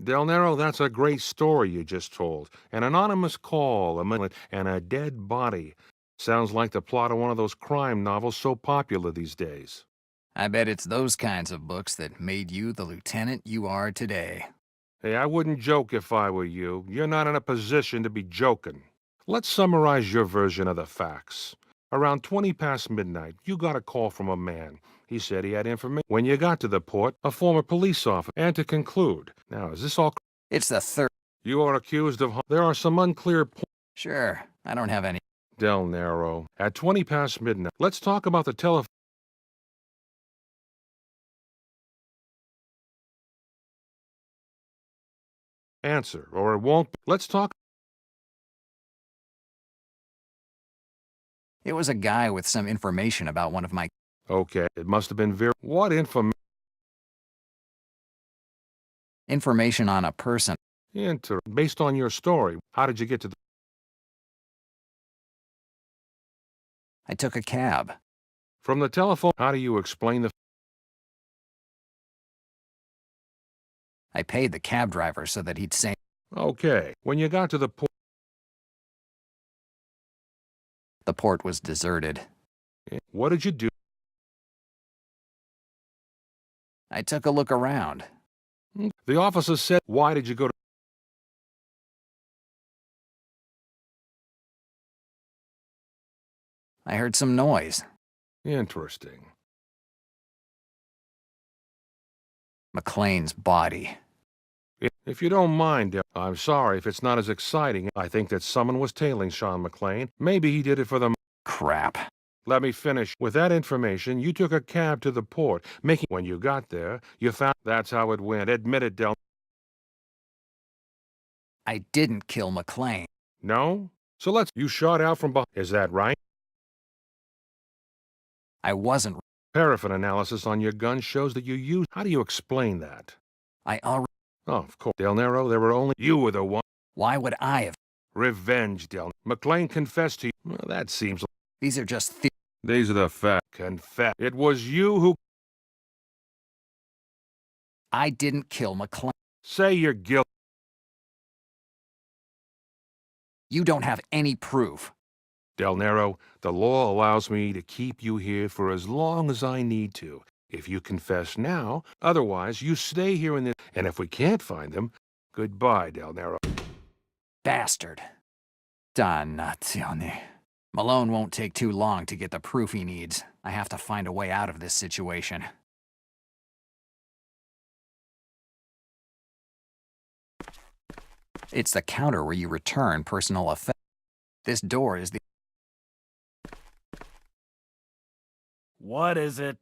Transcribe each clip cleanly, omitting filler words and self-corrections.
Del Nero, that's a great story you just told. An anonymous call, a minute, and a dead body. Sounds like the plot of one of those crime novels so popular these days. I bet it's those kinds of books that made you the lieutenant you are today. Hey, I wouldn't joke if I were you. You're not in a position to be joking. Let's summarize your version of the facts. Around 20 past midnight, you got a call from a man. He said he had information. When you got to the port, a former police officer. And to conclude, now, is this all? It's the third. You are accused of. There are some unclear points. Sure, I don't have any. Del Nero. At 20 past midnight, let's talk about the telephone. Answer, or it won't. Let's talk. It was a guy with some information about one of my... Okay, it must have been very. What information? Information on a person. Based on your story, how did you get to the... I took a cab. From the telephone, how do you explain the... I paid the cab driver so that he'd say... Okay, when you got to the port... The port was deserted. What did you do? I took a look around. The officer said, why did you go to... I heard some noise. Interesting. McLean's body. If you don't mind, I'm sorry if it's not as exciting. I think that someone was tailing Sean McLean. Maybe he did it for the... Crap. Let me finish. With that information, you took a cab to the port, making... When you got there, you found... That's how it went. Admit it, Del... I didn't kill McLean. No? So let's... You shot out from behind. Is that right? I wasn't... Paraffin analysis on your gun shows that you used... How do you explain that? I already... Oh, of course. Del Nero, there were only... You were the one... Why would I have... Revenge, Del... McLean confessed to you. Well, that seems... These are just These are the facts. Confess. It was you who... I didn't kill McLean. Say you're guilty. You don't have any proof. Del Nero, the law allows me to keep you here for as long as I need to. If you confess now, otherwise you stay here in this... And if we can't find them, goodbye, Del Nero. Bastard. Dannazione. Malone won't take too long to get the proof he needs. I have to find a way out of this situation. It's the counter where you return personal effects. This door is the... What is it?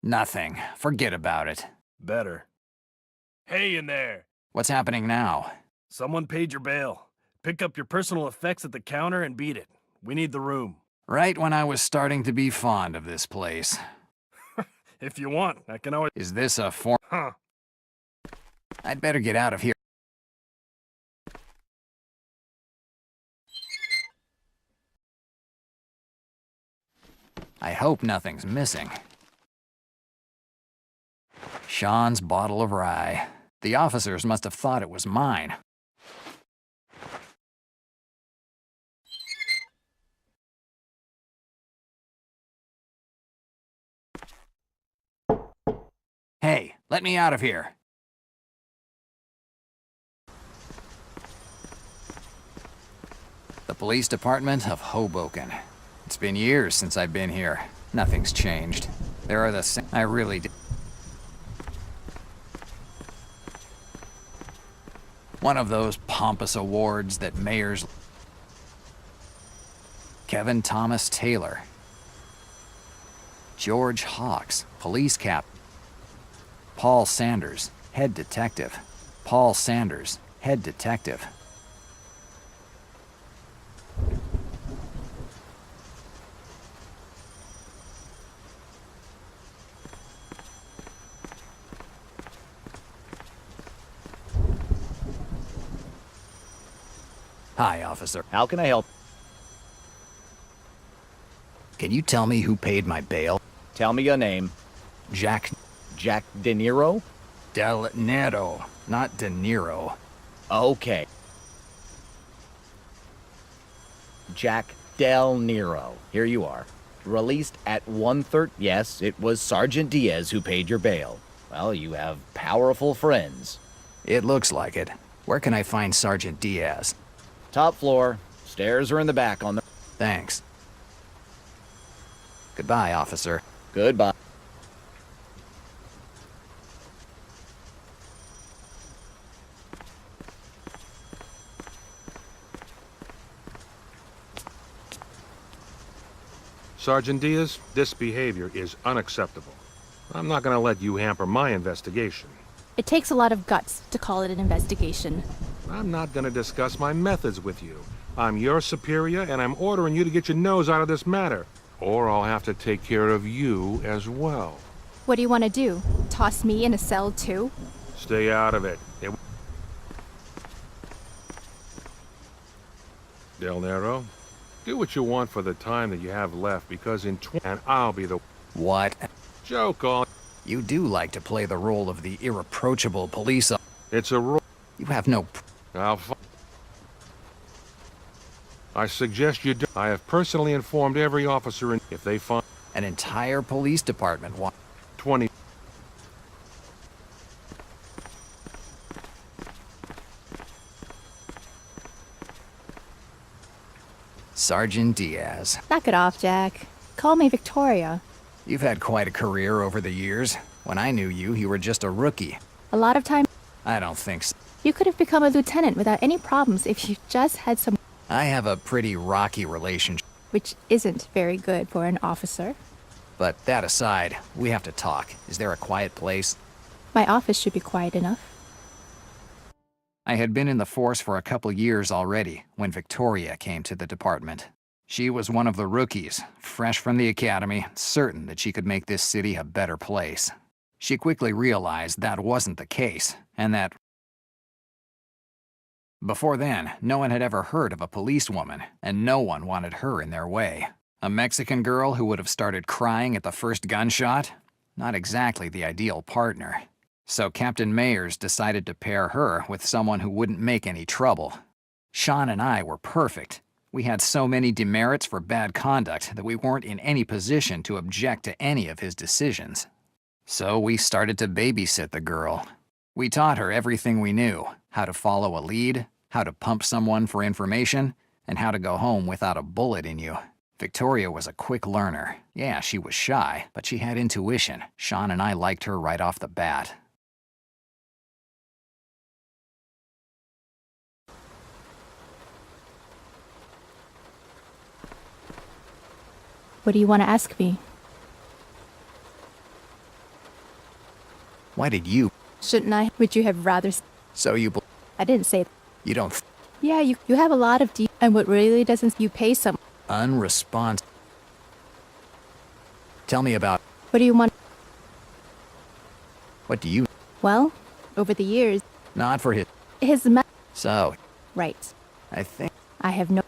Nothing. Forget about it. Better. Hey in there! What's happening now? Someone paid your bail. Pick up your personal effects at the counter and beat it. We need the room. Right when I was starting to be fond of this place. If you want, I can always... Is this a form? Huh. I'd better get out of here. I hope nothing's missing. Sean's bottle of rye. The officers must have thought it was mine. Hey, let me out of here. The police department of Hoboken. It's been years since I've been here. Nothing's changed. There are the same... I really did. One of those pompous awards that mayors... Kevin Thomas Taylor. George Hawks, police cap. Paul Sanders, head detective. Paul Sanders, head detective. Hi, officer. How can I help? Can you tell me who paid my bail? Tell me your name. Jack. Jack De Niro? Del Nero, not De Niro. Okay. Jack Del Nero. Here you are. Released at 1:30. Yes, it was Sergeant Diaz who paid your bail. Well, you have powerful friends. It looks like it. Where can I find Sergeant Diaz? Top floor. Stairs are in the back on the... Thanks. Goodbye, officer. Goodbye. Sergeant Diaz, this behavior is unacceptable. I'm not going to let you hamper my investigation. It takes a lot of guts to call it an investigation. I'm not going to discuss my methods with you. I'm your superior, and I'm ordering you to get your nose out of this matter. Or I'll have to take care of you as well. What do you want to do? Toss me in a cell too? Stay out of it. Del Nero, do what you want for the time that you have left, because in and I'll be the... What? Joke on... You do like to play the role of the irreproachable police officer. It's a rule. You have no... I suggest you do. I have personally informed every officer, and if they find... An entire police department 20... Sergeant Diaz. Knock it off, Jack. Call me Victoria. You've had quite a career over the years. When I knew you, you were just a rookie. A lot of time, I don't think so. you could have become a lieutenant without any problems if you just had some... I have a pretty rocky relationship. Which isn't very good for an officer. But that aside, we have to talk. Is there a quiet place? My office should be quiet enough. I had been in the force for a couple years already when Victoria came to the department. She was one of the rookies, fresh from the academy, certain that she could make this city a better place. She quickly realized that wasn't the case, and that before then, no one had ever heard of a policewoman, and no one wanted her in their way. A Mexican girl who would have started crying at the first gunshot? Not exactly the ideal partner. So Captain Mayers decided to pair her with someone who wouldn't make any trouble. Sean and I were perfect. We had so many demerits for bad conduct that we weren't in any position to object to any of his decisions. So we started to babysit the girl. We taught her everything we knew, how to follow a lead, how to pump someone for information, and how to go home without a bullet in you. Victoria was a quick learner. Yeah, she was shy, but she had intuition. Sean and I liked her right off the bat. What do you want to ask me? Why did you? Shouldn't I? Would you have rather... So you I didn't say... You don't... Yeah, you have a lot of deep... And what really doesn't... You pay some... Unresponsive. Tell me about... What do you want? What do you... Well, over the years... Not for his... His So... Right. I think... I have no...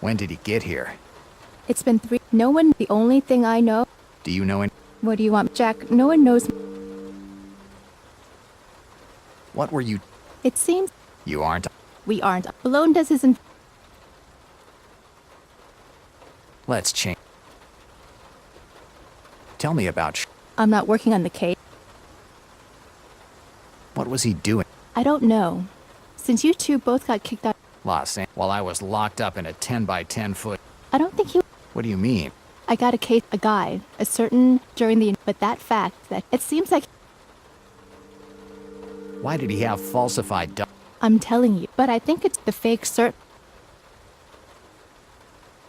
When did he get here? It's been 3... No one... The only thing I know... Do you know any... What do you want, Jack? No one knows... What were you... It seems... You aren't... We aren't. Malone does his... Let's change... Tell me about... I'm not working on the case. What was he doing? I don't know. Since you two both got kicked out... Los Angeles, while I was locked up in a 10 by 10 foot... I don't think he... What do you mean? I got a case... A guy. A certain... During the... But that fact that... It seems like... Why did he have falsified... I'm telling you. But I think it's the fake cert...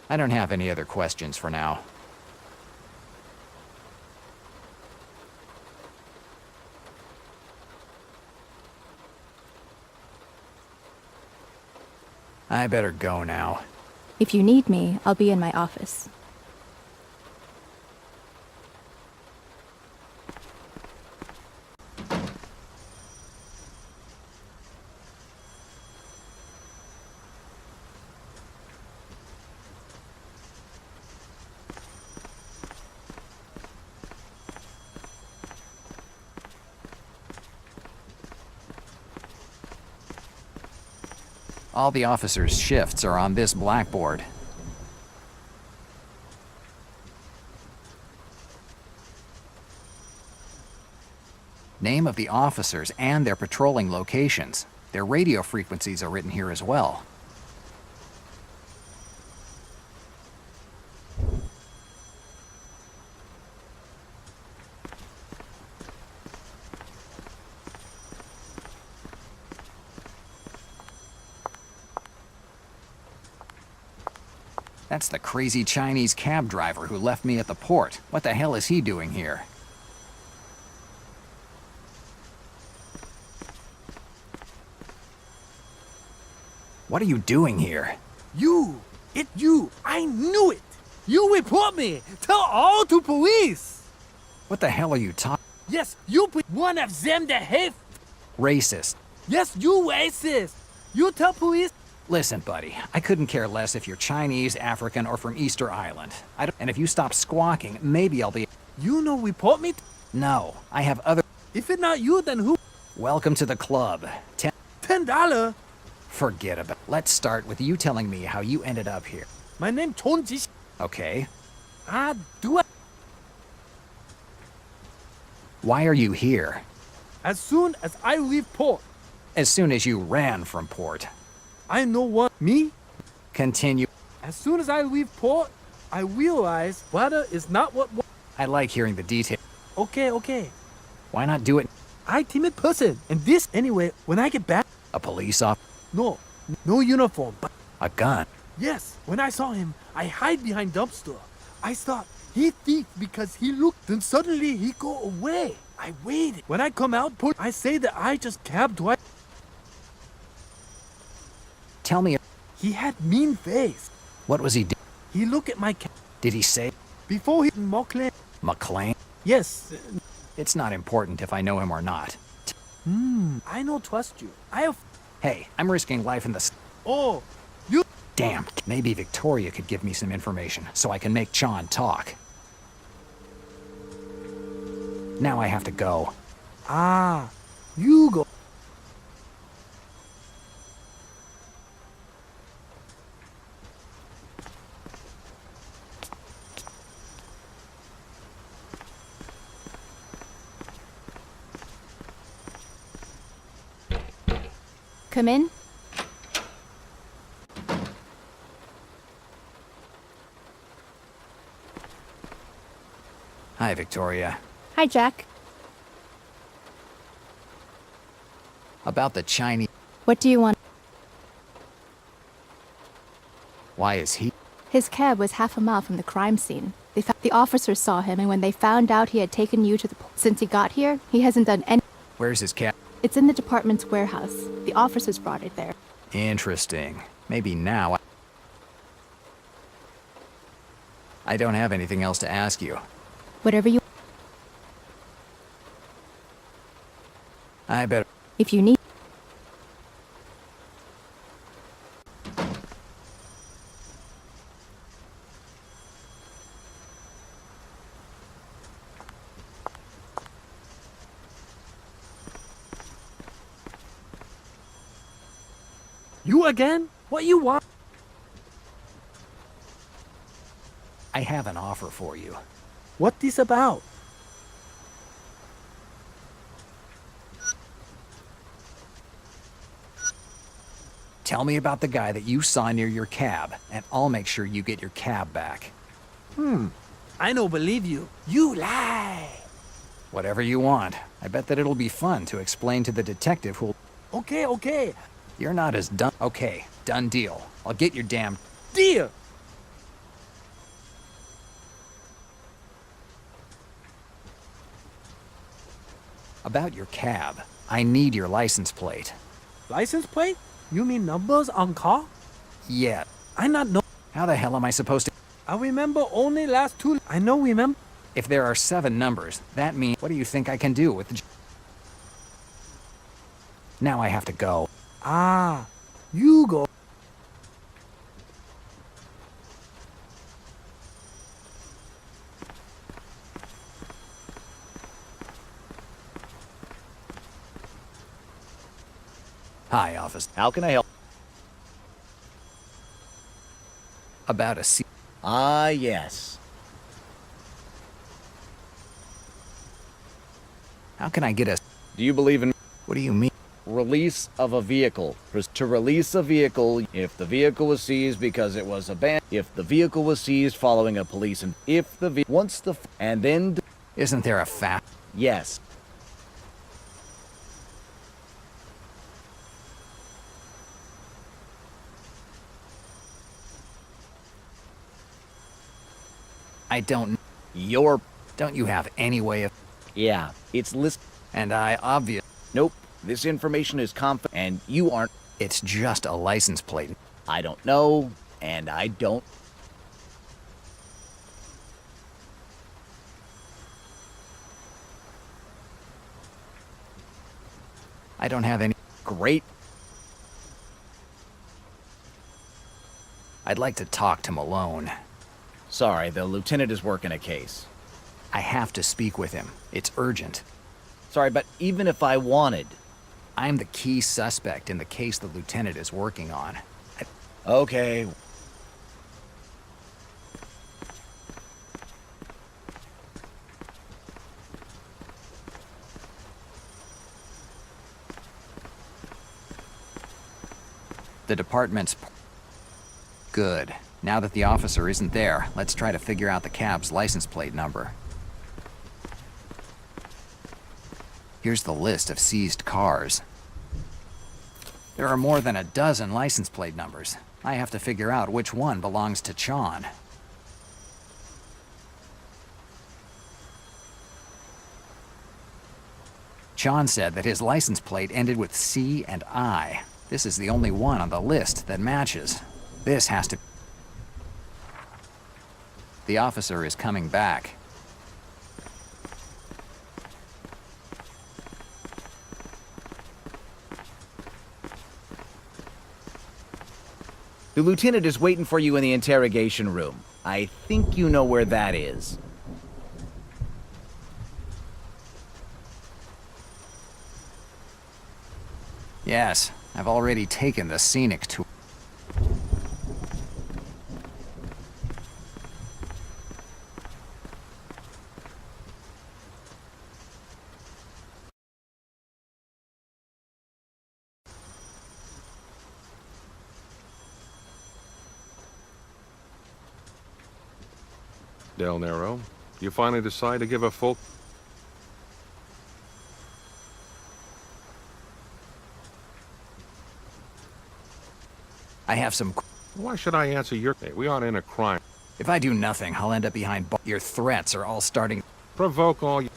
I don't have any other questions for now. I better go now. If you need me, I'll be in my office. All the officers' shifts are on this blackboard. Name of the officers and their patrolling locations. Their radio frequencies are written here as well. That's the crazy Chinese cab driver who left me at the port. What the hell is he doing here? What are you doing here? You! It's you! I knew it! You report me! Tell all to police! What the hell are you talking? Yes, you be one of them that hate... Racist. Yes, you racist! You tell police... Listen, buddy, I couldn't care less if you're Chinese, African, or from Easter Island. And if you stop squawking, maybe I'll be... You know report me? No, I have other... If it's not you, then who? Welcome to the club. $10? Forget about it. Let's start with you telling me how you ended up here. My name G.Skill. Okay. Do I? Why are you here? As soon as I leave port, As soon as you ran from port. I know what... Me? Continue. As soon as I leave port, I realize weather is not what... I like hearing the detail. Okay. Why not do it? I timid person, and this anyway, when I get back... A police officer? No uniform, but... A gun? Yes, when I saw him, I hide behind dumpster. I thought he thief because he looked, then suddenly he go away. I waited. When I come out, I say that I just cab twice. Tell me, He had mean face. what was he doing? He look at my cab. Did he say Before he McLean. McLean? Yes. It's not important if I know him or not. I no trust you. I have... Hey, I'm risking life in the... Oh, you... Damn, maybe Victoria could give me some information so I can make John talk. Now I have to go. You go. Come in. Hi, Victoria. Hi, Jack. About the Chinese... What do you want? Why is he... His cab was half a mile from the crime scene. The officers saw him, and when they found out he had taken you to the... Since he got here, he hasn't done any... Where's his cab? It's in the department's warehouse. The officers brought it there. Interesting. Maybe now... I don't have anything else to ask you. Whatever you... I better... If you need... You again? What you want? I have an offer for you. What this about? Tell me about the guy that you saw near your cab, and I'll make sure you get your cab back. I don't believe you. You lie. Whatever you want. I bet that it'll be fun to explain to the detective who'll... Okay. You're not as done... Okay, done deal. I'll get your damn... Deal. About your cab. I need your license plate. License plate? You mean numbers on car? Yeah. I not know. How the hell am I supposed to... I remember only last two. I know remember. If there are 7 numbers, that means... What do you think I can do with the... Now I have to go. You go. Hi, officer. How can I help? About a C. Ah, yes. How can I get a... Do you believe in What do you mean? release of a vehicle? To release a vehicle, if the vehicle was seized because it was abandoned, if the vehicle was seized following a police, and if the once the and then Isn't there a fact? yes. I don't... Your Don't you have any way of... yeah, it's list. And I obvious... Nope. This information is and you aren't. It's just a license plate. I don't know, and I don't. I don't have any... Great. I'd like to talk to Malone. Sorry, the lieutenant is working a case. I have to speak with him. It's urgent. Sorry, but even if I wanted. I'm the key suspect in the case the lieutenant is working on. Okay. The department's... Good. Now that the officer isn't there, let's try to figure out the cab's license plate number. Here's the list of seized cars. There are more than a dozen license plate numbers. I have to figure out which one belongs to Chon. Chon said that his license plate ended with C and I. This is the only one on the list that matches. This has to... The officer is coming back. The lieutenant is waiting for you in the interrogation room. I think you know where that is. Yes, I've already taken the scenic tour. Del Nero, you finally decide to give a full... I have some... Why should I answer your... Hey, we aren't in a crime. If I do nothing, I'll end up behind bars. Your threats are all starting... Provoke all you...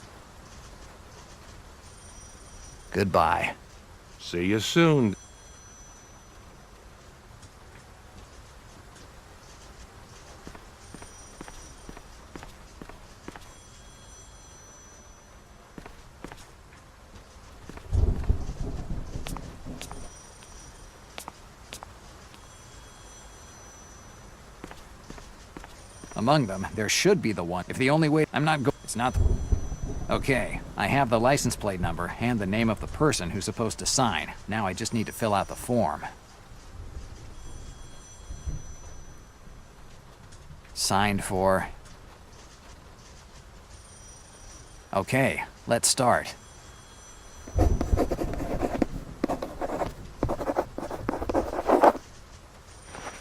Goodbye. See you soon. Among them, there should be the one. If the only way... I'm not go... It's not... Okay, I have the license plate number and the name of the person who's supposed to sign. Now I just need to fill out the form. Signed for... Okay, let's start.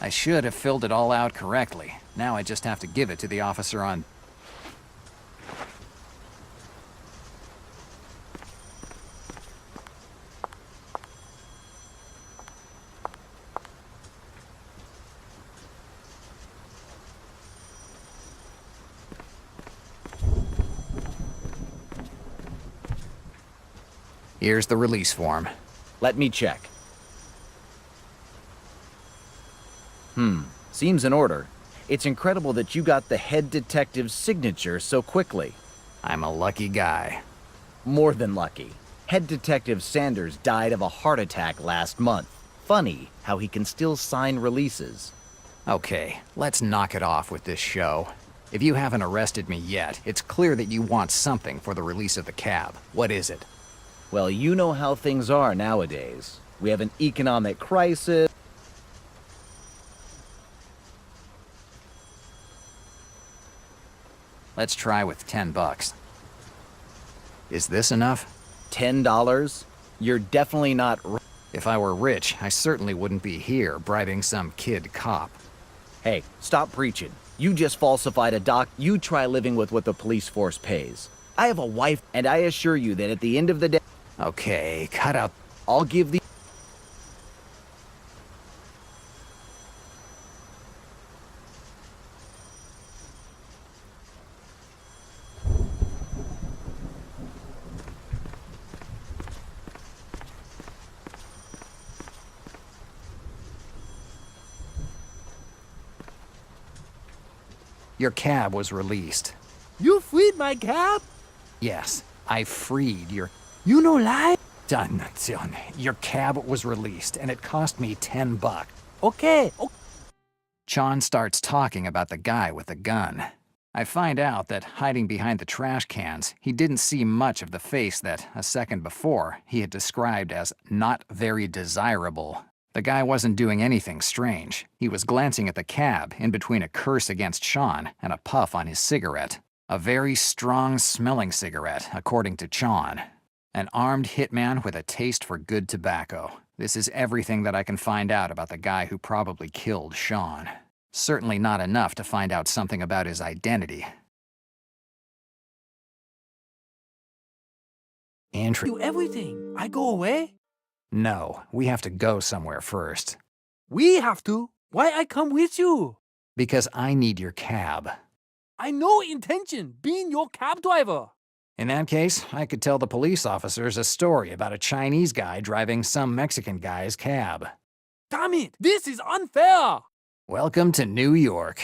I should have filled it all out correctly. Now I just have to give it to the officer on... Here's the release form. Let me check. Seems in order. It's incredible that you got the head detective's signature so quickly. I'm a lucky guy. More than lucky. Head Detective Sanders died of a heart attack last month. Funny how he can still sign releases. Okay, let's knock it off with this show. If you haven't arrested me yet, it's clear that you want something for the release of the cab. What is it? Well, you know how things are nowadays. We have an economic crisis. Let's try with $10. Is this enough? $10? You're definitely not. If I were rich, I certainly wouldn't be here bribing some kid cop. Hey, stop preaching. You just falsified a doc. You try living with what the police force pays. I have a wife, and I assure you that at the end of the day, Okay, cut out. I'll give the. Your cab was released. You freed my cab? Yes, I freed your... You no lie? Done. Your cab was released, and it cost me $10. Okay. Chon starts talking about the guy with the gun. I find out that hiding behind the trash cans, he didn't see much of the face that, a second before, he had described as not very desirable. The guy wasn't doing anything strange. He was glancing at the cab in between a curse against Sean and a puff on his cigarette. A very strong-smelling cigarette, according to Chon. An armed hitman with a taste for good tobacco. This is everything that I can find out about the guy who probably killed Sean. Certainly not enough to find out something about his identity. Do everything. I go away? No, we have to go somewhere first. We have to. Why I come with you? Because I need your cab. I no intention being your cab driver. In that case, I could tell the police officers a story about a Chinese guy driving some Mexican guy's cab. Damn it, this is unfair. Welcome to New York.